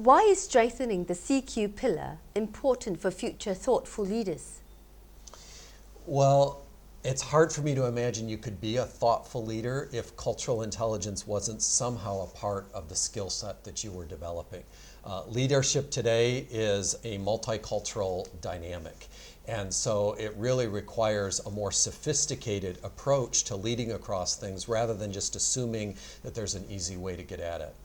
Why is strengthening the CQ pillar important for future thoughtful leaders? Well, it's hard for me to imagine you could be a thoughtful leader if cultural intelligence wasn't somehow a part of the skill set that you were developing. Leadership today is a multicultural dynamic. And so it really requires a more sophisticated approach to leading across things rather than just assuming that there's an easy way to get at it.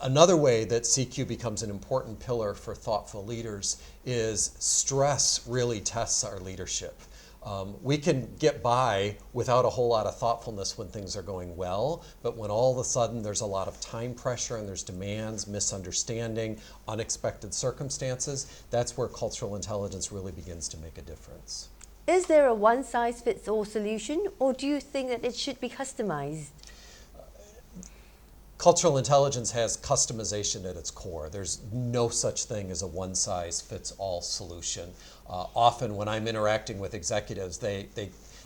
Another way that CQ becomes an important pillar for thoughtful leaders is stress really tests our leadership. We can get by without a whole lot of thoughtfulness when things are going well, but when all of a sudden there's a lot of time pressure and there's demands, misunderstanding, unexpected circumstances, that's where cultural intelligence really begins to make a difference. Is there a one-size-fits-all solution, or do you think that it should be customized? Cultural intelligence has customization at its core. There's no such thing as a one-size-fits-all solution. Often when I'm interacting with executives, they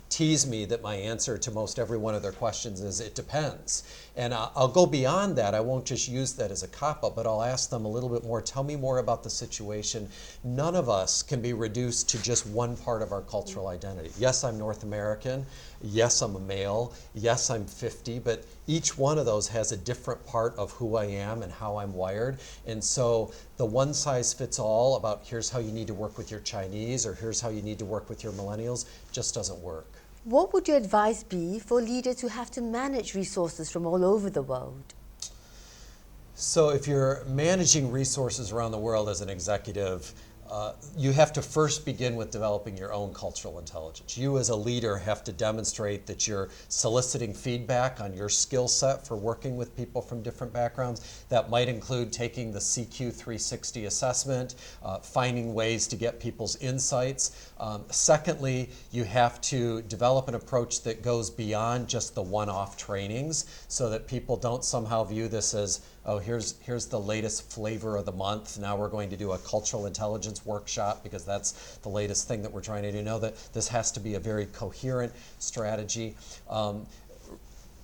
tease me that my answer to most every one of their questions is, it depends. And I'll go beyond that. I won't just use that as a cop-out, but I'll ask them a little bit more. Tell me more about the situation. None of us can be reduced to just one part of our cultural identity. Yes, I'm North American. Yes, I'm a male. Yes, I'm 50. But each one of those has a different part of who I am and how I'm wired. And so the one size fits all about here's how you need to work with your Chinese or here's how you need to work with your millennials just doesn't work. What would your advice be for leaders who have to manage resources from all over the world? So if you're managing resources around the world as an executive, you have to first begin with developing your own cultural intelligence. You as a leader have to demonstrate that you're soliciting feedback on your skill set for working with people from different backgrounds. That might include taking the CQ 360 assessment, finding ways to get people's insights. Secondly, you have to develop an approach that goes beyond just the one-off trainings so that people don't somehow view this as, oh, here's the latest flavor of the month. Now we're going to do a cultural intelligence workshop because that's the latest thing that we're trying to do. Know that this has to be a very coherent strategy.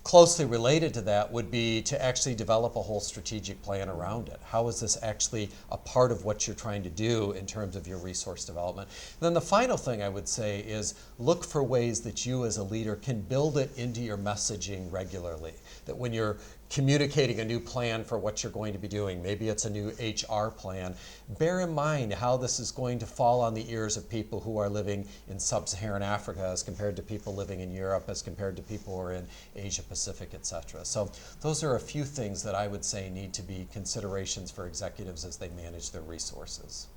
Closely related to that would be to actually develop a whole strategic plan around it. How is this actually a part of what you're trying to do in terms of your resource development? And then the final thing I would say is look for ways that you as a leader can build it into your messaging regularly. That when you're communicating a new plan for what you're going to be doing, maybe it's a new HR plan, bear in mind how this is going to fall on the ears of people who are living in sub-Saharan Africa as compared to people living in Europe, as compared to people who are in Asia Pacific, etc. So those are a few things that I would say need to be considerations for executives as they manage their resources.